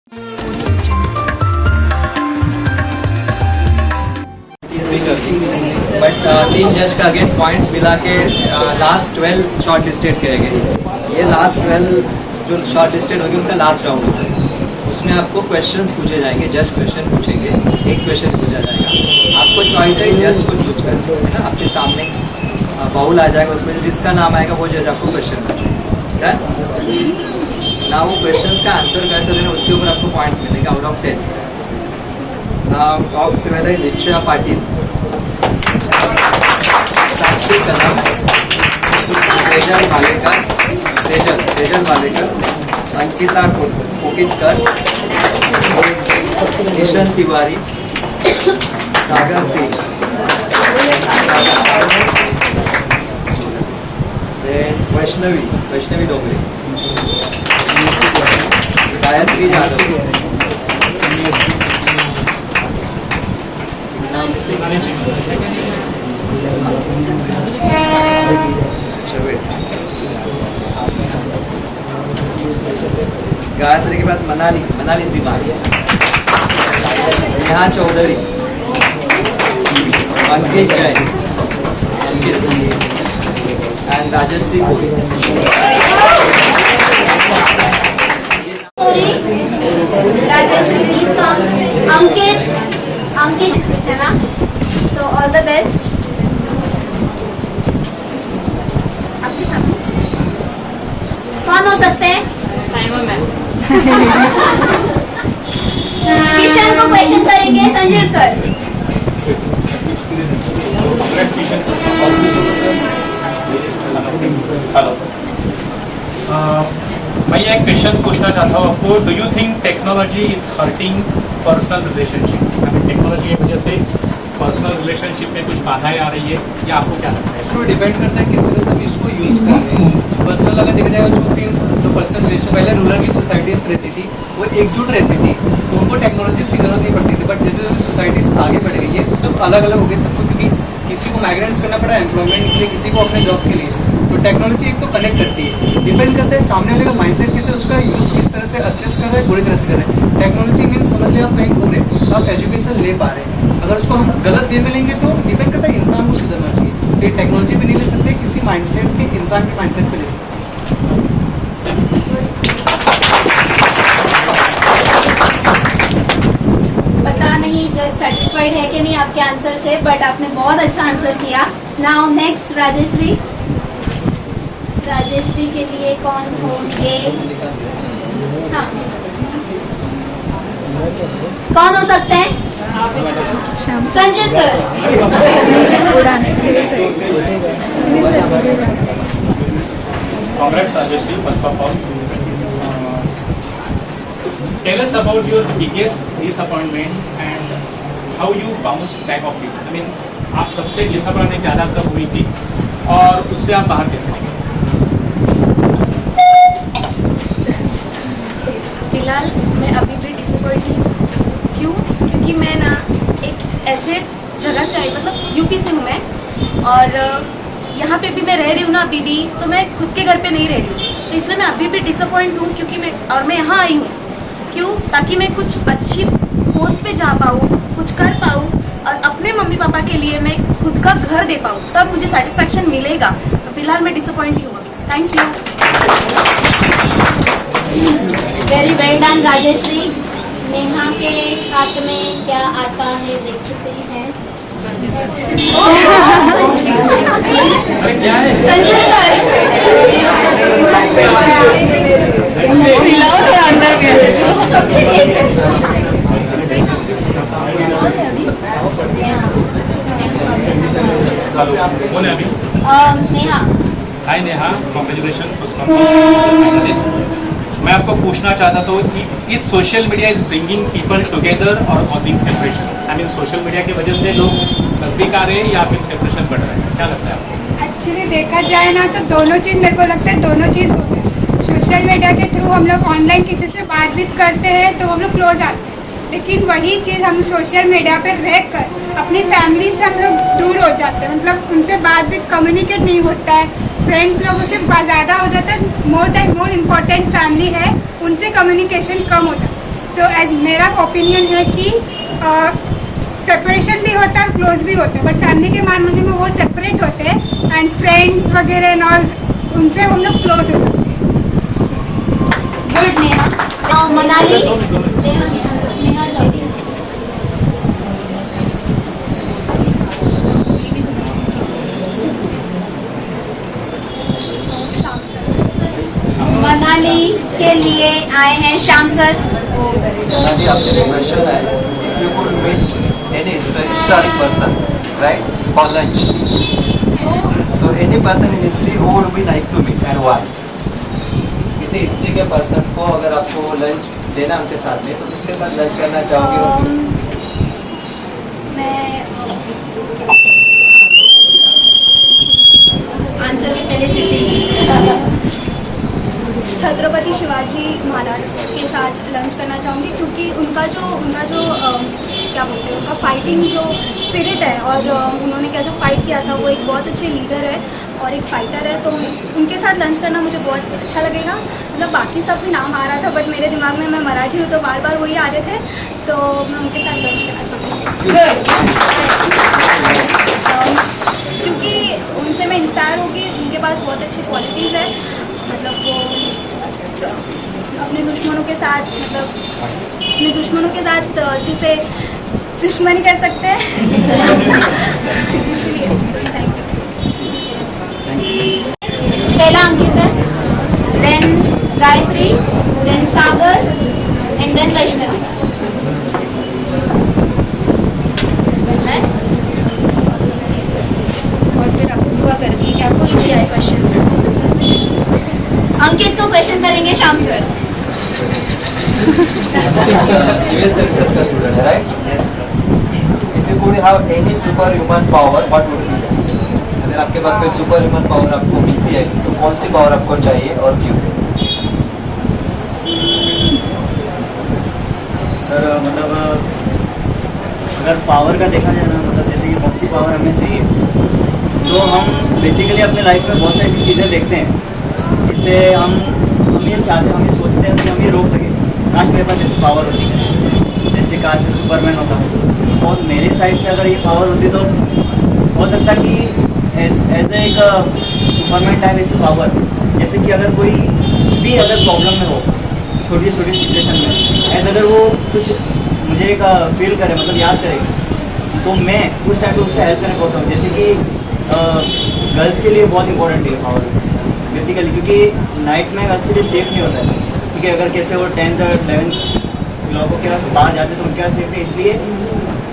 But 3 जज का again points मिला के लास्ट 12 शॉर्ट लिस्टेड किए गए। ये लास्ट 12 जो शॉर्ट लिस्टेड होगी उनका लास्ट राउंड होता है। उसमें आपको क्वेश्चंस पूछे जाएंगे, जज क्वेश्चन पूछेंगे, एक क्वेश्चन पूछा जाएगा, आपको चॉइस है जज को चूज करना है ना। आपके सामने बाउल आ जाएगा, उसमें जिसका नाम आएगा वो जज आपको क्वेश्चन करेगा ना। वो क्वेश्चंस का आंसर कैसे देना उसके ऊपर आपको पॉइंट्स मिलेंगे आउट ऑफ 10। टॉप पे मेरा निश्चया पाटिल, साक्षी कदम, सेजल वालेकर, अंकिता कोकिटकर, ईशन तिवारी, सागर सिंह, वैष्णवी डोगरे, गायत्री यादव, गायत्री के बाद मनाली जिमार, नेहा चौधरी, अंकित जैन एंड राजश्री कोरी। राजश्री अंकित है ना, सो ऑल द बेस्ट। आपके सामने कौन हो सकते हैं? किशन को क्वेश्चन करेंगे संजय सर। हेलो, मैं एक क्वेश्चन पूछना चाहता हूँ आपको। Do you think technology is hurting personal relationship? Technology की वजह से पर्सनल रिलेशनशिप में कुछ बाधाएं आ रही है, या आपको क्या लगता है? इसको डिपेंड करता है किस तरह से हम इसको यूज़ कर रहे हैं। पर्सनल अगर देखा जाएगा जो पर्सनल रिलेशन पहले रूरल की सोसाइटीज रहती थी वो एकजुट रहती थी, तो उनको टेक्नोलॉजीज़ की जरूरत नहीं पड़ती थी। बट जैसे जैसे सोसाइटीज़ आगे बढ़ गई है सब अलग अलग हो गए सबको, क्योंकि किसी को माइग्रेंट्स करना पड़ा एम्प्लॉयमेंट के लिए, किसी को अपने जॉब के लिए। तो टेक्नोलॉजी एक तो कनेक्ट करती है, डिपेंड करता है सामने वाले का माइंडसेट कैसे, उसका यूज़ किस तरह से अच्छे से कर रहे हैं, बुरी तरह से कर रहे हैं। टेक्नोलॉजी मीन्स समझ लिया आप कहीं दूर है तो आप एजुकेशन ले पा रहे हैं, अगर उसको हम गलत वे में लेंगे तो डिपेंड करता है इंसान को सुधरना चाहिए। तो ये टेक्नोलॉजी भी नहीं ले सकते, किसी माइंडसेट के इंसान के माइंडसेट पे ले सकते। पता नहीं जज सेटिस्फाइड है कि नहीं आपके आंसर से, बट आपने बहुत अच्छा आंसर किया। नाउ नेक्स्ट राजेश्री के लिए कौन होंगे? हाँ, कौन हो सकते हैं? Sanjay sir. Congrats, Rajeshri, first of all. Tell us about your biggest disappointment and how you bounced back of it. I mean, आप सबसे डिसअपॉइंटमेंट ज़्यादा कब हुई थी और उससे आप बाहर कैसे निकले? फिलहाल मैं अभी भी डिसअपॉइंट हूँ। क्यों? क्योंकि मैं ना एक ऐसे जगह से आई, मतलब यूपी से हूँ मैं, और यहाँ पे भी मैं रह रही हूँ ना अभी भी, तो मैं खुद के घर पे नहीं रह रही हूँ, तो इसलिए मैं अभी भी डिसअपॉइंट हूँ। क्योंकि मैं यहाँ आई हूँ क्यों? ताकि मैं कुछ अच्छी पोस्ट पे जा पाऊँ, कुछ कर पाऊँ और अपने मम्मी पापा के लिए मैं खुद का घर दे पाऊँ, तब मुझे सेटिस्फैक्शन मिलेगा। तो फिलहाल मैं डिसअपॉइंट हूँ अभी। Thank you. Very well done Rajeshri. Neha के हाथ में क्या आता है देखते हैं। Sanjay sir, Neha. Hi Neha, congratulation first of. मैं आपको पूछना चाहता था कि इस social media is bringing people together और causing separation? I mean social media की वजह से लोग नजदीक आ रहे हैं या फिर सेपरेशन बढ़ रहा है? क्या लगता है आपको? एक्चुअली देखा जाए ना तो दोनों चीज़ मेरे को लगता है, दोनों चीज़ होते हैं। सोशल मीडिया के थ्रू हम लोग ऑनलाइन किसी से बातचीत करते हैं तो हम लोग क्लोज आते हैं, लेकिन वही चीज़ हम सोशल मीडिया पर रह कर अपनी फैमिली से हम लोग दूर हो जाते हैं, मतलब उनसे बातचीत कम्युनिकेट नहीं होता है। फ्रेंड्स लोगों से ज़्यादा हो जाता है, मोर इम्पोर्टेंट फैमिली है, उनसे कम्युनिकेशन कम हो जाता है। सो एज मेरा ओपिनियन है कि सेपरेशन भी होता है, क्लोज भी होते हैं, बट फैमिली के मामले में वो सेपरेट होते हैं एंड फ्रेंड्स वगैरह एंड ऑल उनसे हम लोग क्लोज हो जाते हैं। गुड नेहा। मनाली नेहा जाएगी। मनाली के लिए आए हैं श्याम सर। जी आपके लिए क्वेश्चन है, you could meet any historic person right for lunch, so any person in history who would be like to meet and why? किसी हिस्ट्री के पर्सन को अगर आपको लंच देना उनके साथ में, तो किसके साथ लंच करना चाहोगे और क्यों? आंसर की पहले सिटी। छत्रपति शिवाजी महाराज के साथ लंच करना चाहूँगी, क्योंकि उनका जो क्या बोलते हैं, उनका फाइटिंग जो स्पिरिट है और उन्होंने कैसे फाइट किया था, वो एक बहुत अच्छे लीडर है और एक फाइटर है, तो उनके साथ लंच करना मुझे बहुत अच्छा लगेगा। मतलब बाकी सब भी नाम आ रहा था, बट मेरे दिमाग में, मैं मराठी हूँ तो बार बार वही आ रहे थे, तो मैं उनके साथ लंच करना चाहूँगी। क्योंकि उनसे मैं इंस्पायर होगी, उनके पास बहुत अच्छी क्वालिटीज़ है, मतलब वो अपने दुश्मनों के साथ, मतलब अपने दुश्मनों के साथ अच्छे से दुश्मनी कर सकते हैं। इसलिए थैंक यू। पहला अंकित है, then Gayatri, then Sagar and then Vaishnavi. और फिर आपको दुआ कर दी कि आपको इजी आए क्वेश्चन। अंकित को क्वेश्चन करेंगे श्याम सर। सिविल सर्विसेज का स्टूडेंट है right? Yes sir. If you could have any super human power what would be? अगर आपके पास कोई सुपर ह्यूमन पावर आपको मिलती है तो कौन सी पावर आपको चाहिए और क्यों? सर मतलब अगर पावर का देखा जाए ना, मतलब जैसे कि कौन सी पावर हमें चाहिए, तो हम बेसिकली अपने लाइफ में बहुत सारी ऐसी चीज़ें देखते हैं जिससे हम ये चाहते हैं, हम ये सोचते हैं कि हम ये रोक सकें। काश मेरे पास ऐसी पावर होती है, जैसे काश मैं सुपरमैन होता। और मेरे साइड से अगर ये पावर होती तो हो सकता कि एज एक सुपरमैन टाइप ऐसी पावर, जैसे कि अगर कोई भी अगर प्रॉब्लम में हो, छोटी छोटी सिचुएशन में, ऐसे अगर वो कुछ मुझे एक फील करे, मतलब याद करे, तो मैं उस टाइम पे उससे हेल्प करने पहुँच सकूँ। जैसे कि गर्ल्स के लिए बहुत इंपॉर्टेंट है पावर बेसिकली, क्योंकि नाइट में गर्ल्स के लिए सेफ़ नहीं होता है, क्योंकि अगर कैसे वो 10th और 11th लोगों के बाहर जाते तो उनके सेफ नहीं, इसलिए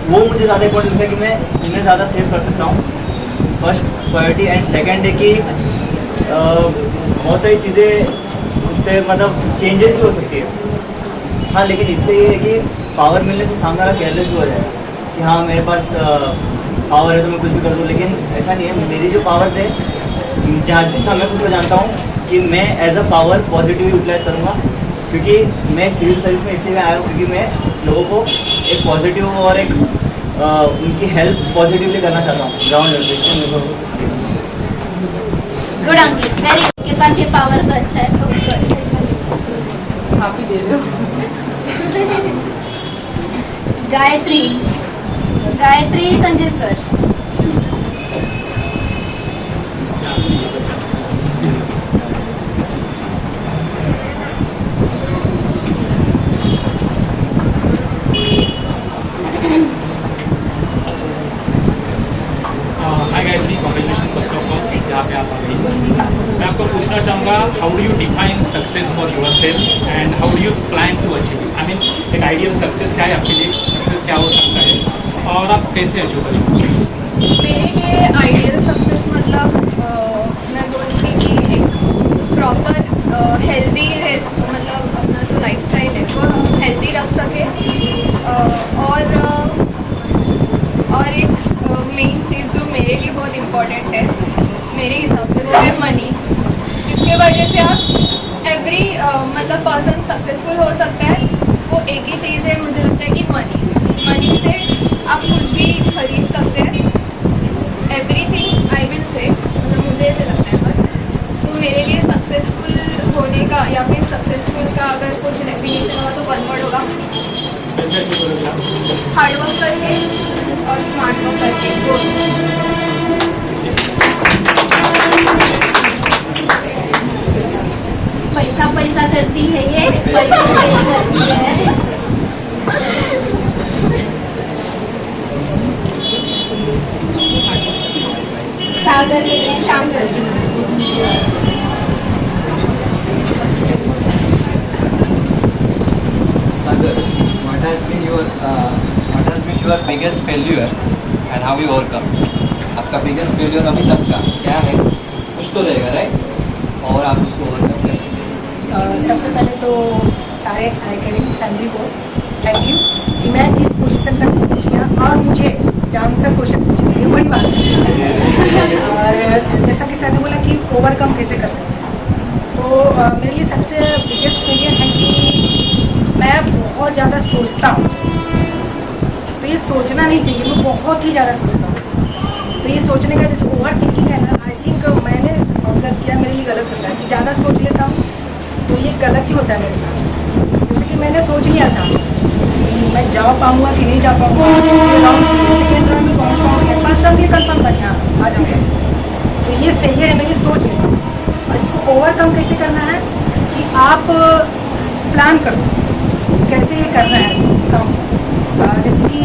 वो मुझे ज़्यादा इंपॉर्टेंट है कि मैं उन्हें ज़्यादा सेव कर सकता हूँ, फर्स्ट प्रायोरिटी। एंड सेकेंड है कि बहुत सारी चीज़ें उससे मतलब चेंजेस भी हो सकती है। हाँ, लेकिन इससे ये है कि पावर मिलने से सामने वाला केयरलेस भी हो जाएगा कि हाँ मेरे पास पावर है तो मैं कुछ भी कर दूँ, लेकिन ऐसा नहीं है। मेरी जो पावर्स है, जहाँ जितना मैं खुद को जानता हूँ कि मैं as a power positive utilize करूँगा, क्योंकि मैं सिविल सर्विस में इसलिए आया हूँ क्योंकि मैं लोगों को एक पॉजिटिव और एक उनकी हेल्प पॉजिटिवली करना चाहता हूँ ग्राउंड लेवल पे। गुड अंकित, वेरी गुड। के पास ये पावर तो अच्छा है, तो आप ही दे रहे हो। Gayatri, Gayatri Sanjeev sir. Hi Gayatri, congratulation first of all, यहाँ पे आप आ गई। मैं आपको पूछना चाहूँगा, how do you define success for yourself and how do you plan to achieve it? I mean एक आइडियल सक्सेस क्या है आपके लिए, सक्सेस क्या हो सकता है और आप कैसे अचीव करेंगे? मेरे लिए आइडियल सक्सेस मतलब मैं बोलूँगी कि एक प्रॉपर हेल्दी है, मतलब अपना जो लाइफस्टाइल है वो हेल्दी रख सके, और एक मेन चीज़ जो मेरे लिए बहुत इम्पॉर्टेंट है मेरे हिसाब से, वो है मनी, जिसके वजह से आप एवरी मतलब पर्सन सक्सेसफुल हो सकता है। वो एक ही चीज़ है, मुझे लगता है कि मनी से आप कुछ भी खरीद सकते हैं, एवरीथिंग आई विल से, मतलब मुझे ऐसे लगता है बस। तो मेरे लिए सक्सेसफुल होने का या फिर सक्सेसफुल का अगर कुछ डेफिनेशन होगा तो वन वर्ड होगा कैसे अचीव करोगे आप? हार्ड वर्क करके और स्मार्ट वर्क करके बोथ। पैसा पैसा करती है ये, पैसा पैसा करती है। सागर लेते हैं शाम sir. Sagar, what has been your biggest failure and how you overcome? आपका biggest failure अभी तक का क्या है? कुछ तो रहेगा, राइट? और आप उसको overcome कैसे करेंगे? सबसे पहले तो सारे एकेडमिक फैमिली को थैंक यू कि मैं इस पोजीशन तक पहुंच गया और मुझे श्याम सर क्वेश्चन पूछे, ये बड़ी बात है। और जैसा कि सर ने बोला कि ओवरकम कैसे कर सकते हैं, तो मेरे लिए सबसे बिगेस्ट फेलियर है कि मैं बहुत ज़्यादा सोचता हूँ। तो ये सोचना नहीं चाहिए, मैं बहुत ही ज़्यादा सोचता हूँ। तो ये सोचने का जो ओवर थिंकिंग है ना, आई थिंक मैंने ऑब्जर्व किया मेरे लिए गलत होता है कि ज़्यादा सोच लेता हूँ, तो ये गलत ही होता है मेरे साथ। जैसे कि मैंने सोच लिया था कि मैं जा पाऊँगा कि नहीं जा पाऊँगा, सेकेंड राउंड में पहुँच पाऊँगा, फर्स्ट राउंड ये कंफर्म कर यहाँ आ जाऊँगा। तो ये फेलियर है, मैं ये सोच लेता हूँ। और इसको ओवरकम कैसे करना है कि आप प्लान करो कैसे ये करना है काम। जैसे कि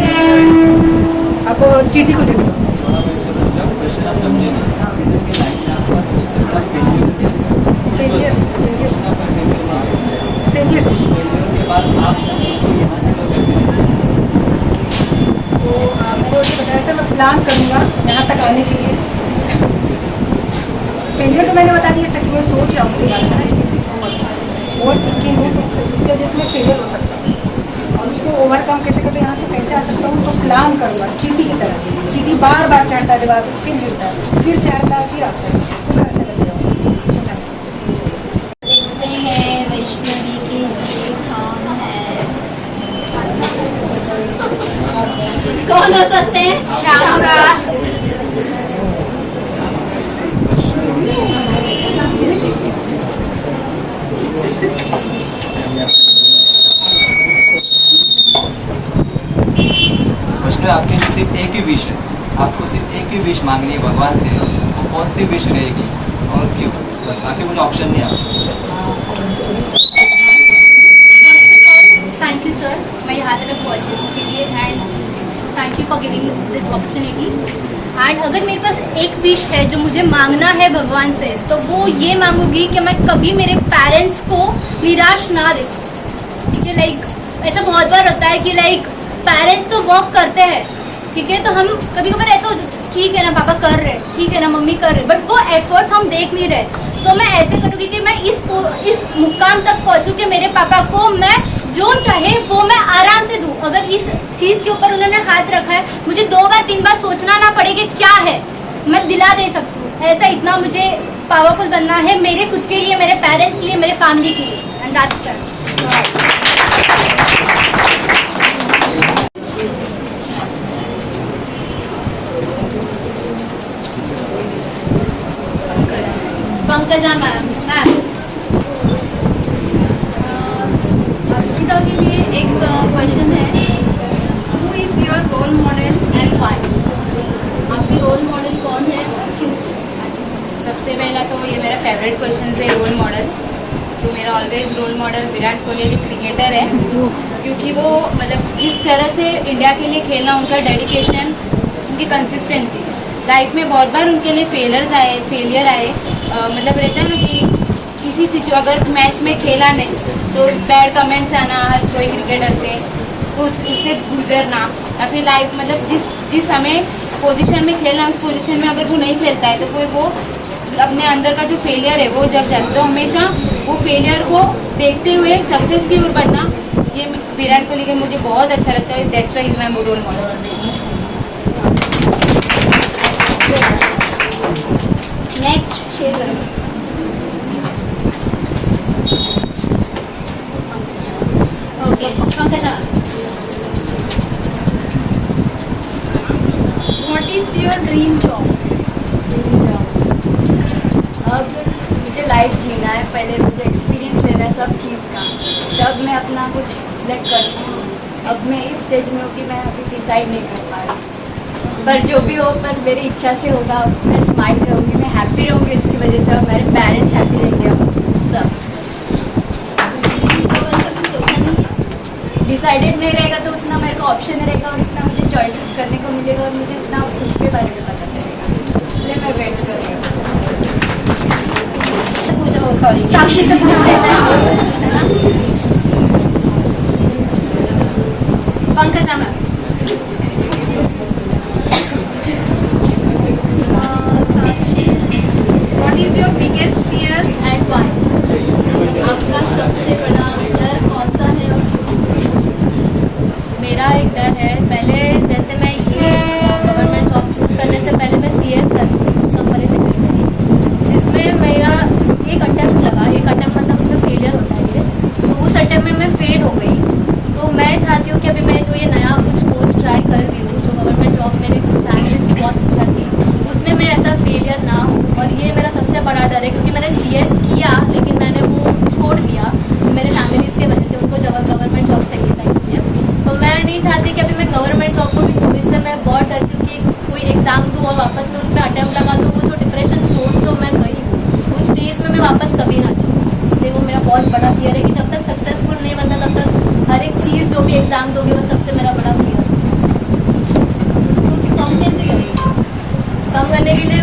आप चीटी को देखो, आप इसको समझाओ, क्वेश्चन आप समझे नहीं। इधर के लाइन में आपका सबसे बड़ा failure क्या है? फेलियर फेलियर से Failure के बाद आप उसको यहाँ तक कैसे लेंगे? तो मैंने उसे बताया सर मैं प्लान करूँगा यहाँ तक आने के लिए। फेलियर तो मैंने बता दिया सर कि मैं सोच रहा हूँ उसके बारे में, ओवर थिंकिंग हो तो उसकी वजह से मैं फेलियर हो सकता हूँ। और उसको ओवरकम कैसे करते यहाँ से कैसे आ सकता हूँ, तो प्लान करूँगा चीटी की तरह। चीटी बार बार चढ़ता है दीवार पर, फिर गिरता है, फिर चढ़ता है, फिर आता है, तो मैं ऐसे लग जाऊँगा। देखते हैं वैष्णवी की ये कौन है? कौन हो सकते हैं? श्याम सर। प्रश्न आपके सिर्फ एक ही विश है, आपको सिर्फ एक ही विश मांगनी है भगवान से, वो कौन सी विश रहेगी और क्यों? बस बाकी कुछ ऑप्शन नहीं आपको। थैंक यू सर, मैं यहाँ तक पहुँची उसके लिए and thank you for giving this opportunity. And अगर मेरे पास एक विश है जो मुझे मांगना है भगवान से, तो वो ये मांगूंगी कि मैं कभी मेरे पेरेंट्स को निराश ना देखूं। ठीक है, लाइक ऐसा बहुत बार होता है कि लाइक पेरेंट्स तो वर्क करते हैं, ठीक है, तो हम कभी कभार ऐसा ठीक है ना पापा कर रहे, ठीक है ना मम्मी कर रहे, बट वो एफर्ट्स हम देख नहीं रहे। तो मैं ऐसे करूँगी कि मैं इस मुकाम तक पहुँचूँ कि मेरे पापा को मैं जो चाहे वो मैं आराम से दूं। अगर इस चीज के ऊपर उन्होंने हाथ रखा है, मुझे 2 बार 3 बार सोचना ना पड़े कि क्या है, मैं दिला दे सकती हूँ। ऐसा इतना मुझे पावरफुल बनना है मेरे खुद के लिए, मेरे पेरेंट्स के लिए, मेरे फैमिली के लिए, and that's it. Pankaja ma'am. Arpita के लिए एक क्वेश्चन है, who is your role model and why? आपके रोल मॉडल कौन है और क्यों? सबसे पहला तो ये मेरा फेवरेट क्वेश्चन है, रोल मॉडल। तो मेरा always role model Virat Kohli जो क्रिकेटर है, क्योंकि वो मतलब जिस तरह से इंडिया के लिए खेलना, उनका डेडिकेशन, उनकी कंसिस्टेंसी। लाइफ में बहुत बार उनके लिए फेलियर आए, मतलब रहता है ना कि किसी अगर मैच में खेला नहीं तो बैड कमेंट्स आना हर कोई क्रिकेटर से, तो उससे गुजरना, या फिर लाइफ मतलब जिस हमें पोजीशन में खेलना है उस पोजीशन में अगर वो नहीं खेलता है तो फिर वो अपने अंदर का जो फेलियर है वो जग जाता है। तो हमेशा वो फेलियर को देखते हुए सक्सेस की ओर बढ़ना, ये विराट कोहली का मुझे बहुत अच्छा लगता है। That's why he is my role model. Next share करो। Okay, Pankaja. What is your dream job? अब मुझे लाइफ जीना है, पहले मुझे एक्सपीरियंस लेना है सब चीज़ का, जब मैं अपना कुछ सिलेक्ट कर सकूँ। अब मैं इस स्टेज में हूँ कि मैं अभी डिसाइड नहीं कर पा रही, पर जो भी हो, पर मेरी इच्छा से होगा। मैं स्माइल रहूँगी, मैं हैप्पी रहूँगी इसकी वजह से, और मेरे पेरेंट्स हैप्पी रहेंगे। सब डिसाइडेड नहीं रहेगा तो उतना मेरे को ऑप्शन नहीं रहेगा, और इतना मुझे चॉइसेस करने को मिलेगा, और मुझे इतना खुद के बारे में पता चलेगा, इसलिए मैं वेट कर रही हूँ। सॉरी, साक्षी से पूछ लेते हैं, है ना? Pankaja ma'am, Sakshi, what is your biggest fear and why? आपका सबसे बड़ा डर कौन सा है और क्यों? मेरा एक डर है, पहले जैसे मैं ये गवर्नमेंट जॉब चूज़ करने से पहले मैं CS करती थी, इस कंपनी से करती थी, जिसमें मेरा एक अटेम्प्ट लगा। एक अटेम्प्ट मतलब उसमें फेलियर होता है ये, तो उस अटेम्प्ट में मैं फेल हो गई। तो मैं चाहती हूँ कि अभी मैं जो ये नया कुछ कोर्स ट्राई कर रही हूँ, जो गवर्नमेंट जॉब मेरे फैमिलीज़ की बहुत इच्छा थी, उसमें मैं ऐसा फेलियर ना हो। और ये मेरा सबसे बड़ा डर है, क्योंकि मैंने CS किया लेकिन मैंने वो छोड़ दिया मेरे फैमिलीज़ की वजह से, उनको जब गवर्नमेंट जॉब चाहिए था इसलिए। तो मैं नहीं चाहती कि अभी मैं गवर्नमेंट जॉब को भी छोड़ूँ, इसलिए मैं बहुत डरती हूँ कि कोई एग्ज़ाम दूँ और वापस में उसमें अटेम्प्ट लगा दूँ, वो जो डिप्रेशन जोन जो मैं गई हूँ उस स्टेज में मैं वापस कभी ना जाऊँ। इसलिए वो मेरा बहुत बड़ा फियर है कि जब तक सक्सेसफुल नहीं बनता तब तक हर एक चीज़ जो भी एग्ज़ाम दोगे वो सबसे मेरा बड़ा फियर है। कम कैसे करेंगे? कम करने के लिए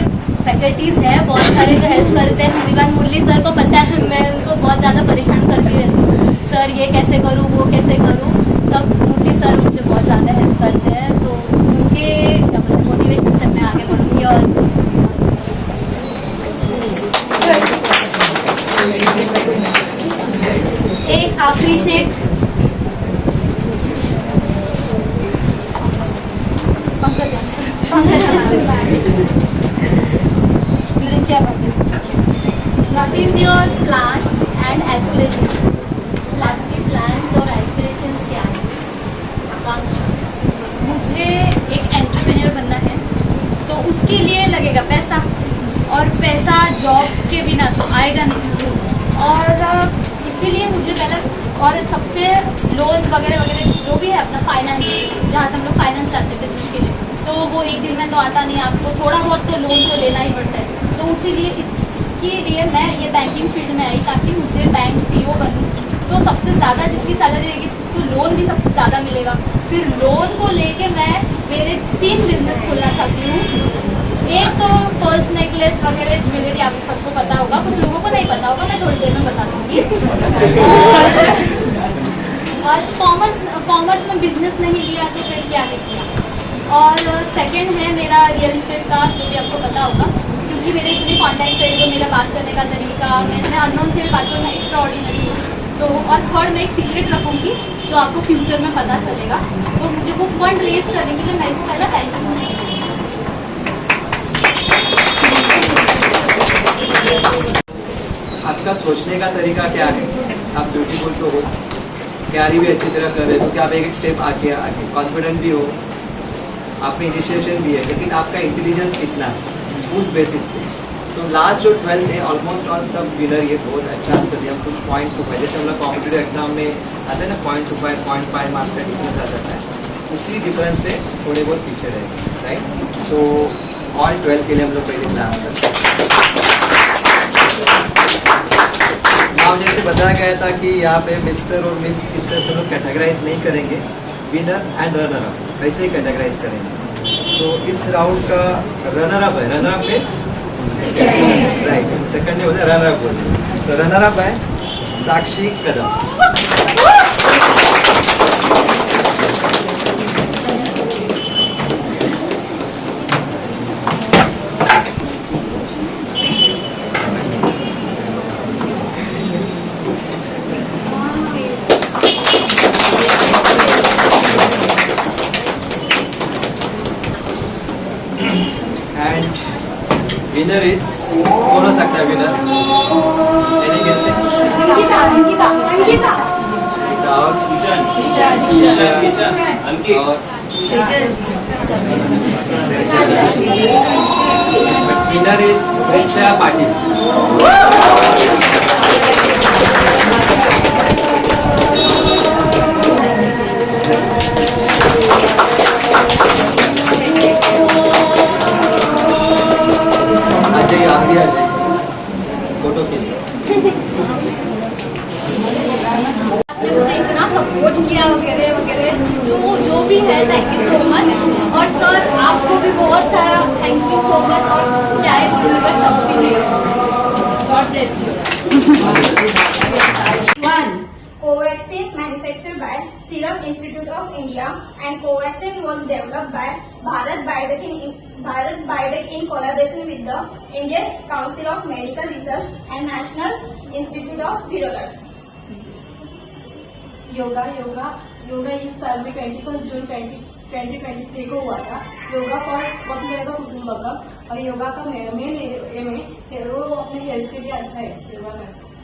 फैकल्टीज़ है बहुत सारे जो हेल्प करते हैं। इवन मुरली सर को पता है, मैं उनको बहुत ज़्यादा परेशान करती रहती हूँ, सर ये कैसे करूँ, वो कैसे करूँ, सब मुरली सर मुझे बहुत ज़्यादा हेल्प करते हैं। तो उनके क्या बोलते हैं मोटिवेशन से मैं आगे बढ़ूँगी। और एक आखिरी चीज, What is your plan and aspirations? आपके plans और aspirations क्या हैं? आकांक्षा, मुझे एक एंटरप्रेन्योर बनना है, तो उसके लिए लगेगा पैसा, और पैसा जॉब के बिना तो आएगा नहीं। और इसीलिए मुझे पहले, और सबसे लोन वगैरह वगैरह जो भी है अपना फाइनेंस, जहाँ से हम लोग फाइनेंस लाते हैं बिजनेस के लिए, तो वो एक दिन में तो आता नहीं, आपको थोड़ा बहुत तो लोन तो लेना ही पड़ता है। तो उसीलिए इसके लिए मैं ये बैंकिंग फील्ड में आई, ताकि मुझे बैंक PO बनूँ, तो सबसे ज़्यादा जिसकी सैलरी रहेगी उसको लोन भी सबसे ज़्यादा मिलेगा। फिर लोन को लेके मैं मेरे 3 बिजनेस खोलना चाहती हूँ। एक तो पर्ल्स नेकलेस वगैरह ज्वेलरी, आपको सबको पता होगा, कुछ लोगों को नहीं पता होगा, मैं थोड़ी देर में बता दूँगी। और कॉमर्स में बिजनेस नहीं लिया तो फिर क्या किया। और सेकंड है मेरा रियल इस्टेट का, जो भी आपको पता होगा, क्योंकि मेरे इतने कॉन्टैक्ट है, जो मेरा बात करने का तरीका, मैं अननोन से बात करना एक्स्ट्रा ऑर्डिनरी हूँ। तो और थर्ड मैं एक सीक्रेट रखूँगी जो आपको फ्यूचर में पता चलेगा। तो मुझे वो फंड रेज करने के लिए मेरे को पहला बैंकिंग आपका सोचने का तरीका क्या है? आप ब्यूटीफुल तो हो, तैयारी भी अच्छी तरह कर रहे हो, कि आप एक स्टेप आगे कॉन्फिडेंट भी हो, आप में इनिशिएशन भी है, लेकिन आपका इंटेलिजेंस कितना है उस बेसिस पे। सो लास्ट जो 12th है ऑलमोस्ट ऑल सब विनर ये बहुत अच्छा आंसर दिया। कुछ 0.25, जैसे हम लोग कॉम्पिटेटिव एग्जाम में आते हैं ना 0.25 0.5 मार्क्स का डिफरेंस आ जाता है, उसी डिफरेंस से थोड़े बहुत पीछे रहेंगे, राइट। सो ऑल 12 के लिए हम लोग पहले क्लास करते हैं। नाम जैसे बताया गया था कि यहाँ पे मिस्टर और मिस इस तरह से लोग कैटेगराइज नहीं करेंगे, विनर एंड रनर अप वैसे ही कैटेगराइज करेंगे। सो इस राउंड का रनर अप है, runner up means right, second होता है रनर अप। तो रनर अप है साक्षी कदम। विनर इज, कौन हो सकता है विनर? Any guesses? अंकिता और विनर इज रिचा पाटिल। आ जाइए, आगे आ जाइए, फोटो खींचिए। आपने मुझे इतना सपोर्ट किया वगैरह वगैरह, तो जो भी है थैंक यू सो मच। और सर आपको भी बहुत सारा थैंक यू सो मच, और क्या है बोलने का शब्द भी नहीं है। God bless you. Covaxin manufactured by Serum Institute of India, and Covaxin was developed by Bharat Biotech in collaboration with the Indian Council of Medical Research and National Institute of Virology. Yoga इस साल में 21 जून 2023 को हुआ था। Yoga for वसुधैव कुटुंबकम, और योगा का main M है वो अपने हेल्थ के लिए अच्छा है योगा करने से।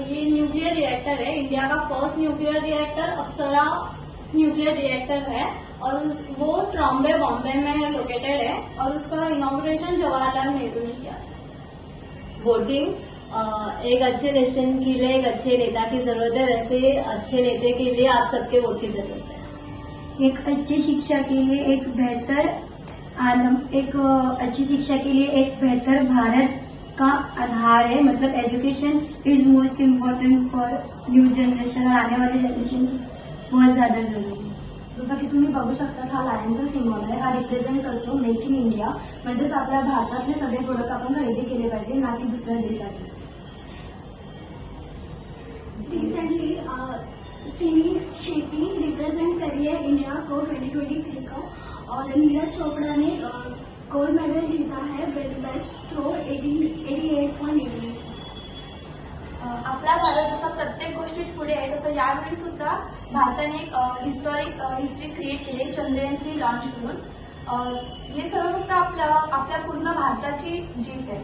ये न्यूक्लियर रिएक्टर है, इंडिया का फर्स्ट न्यूक्लियर रिएक्टर अप्सरा न्यूक्लियर रिएक्टर है, और वो ट्रॉम्बे बॉम्बे में लोकेटेड है, और उसका इनॉग्रेशन जवाहरलाल नेहरू ने किया है। वोटिंग एक अच्छे नेशन के लिए एक अच्छे नेता की जरूरत है, वैसे अच्छे नेता के लिए आप सबके वोट की जरूरत है। एक अच्छी शिक्षा के लिए एक बेहतर अच्छी शिक्षा के लिए एक बेहतर भारत का आधार है। मतलब education is most important for new generation, और आने वाले जनरेशन की बहुत ज्यादा जरूरी आहे। जसं की तुम्ही बघू शकता, हा लायनचा सिम्बॉल आहे, हा रिप्रेझेंट करतो मेक इन इंडिया, म्हणजेच आपल्या भारतातले सगळे प्रोडक्ट आपण खरेदी केले पाहिजे, ना की दुसऱ्या देशाचे। रिसेंटली सिनी शेट्टी रिप्रेजेंट करी है इंडिया को 2023 का, और नीरज चोपड़ा ने गोल्ड मेडल जीता है विथ बेस्ट थ्रो 88.88। आपला भारत जसा प्रत्येक गोष्टीत पुढे आहे, तसं यावेळी सुद्धा भारताने एक हिस्ट्री क्रिएट केली, चंद्रयान 3 लॉन्च करून। हे सर्व फक्त आपल्या पूर्ण भारताची जीत आहे।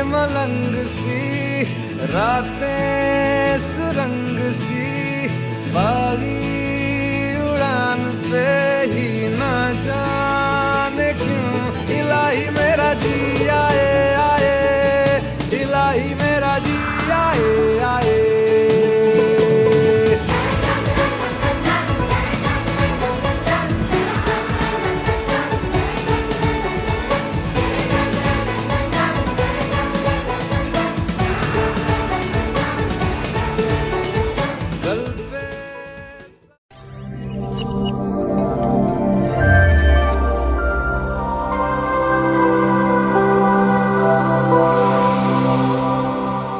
मलंग सी, रातें सुरंग सी, बागी उड़ान पे ही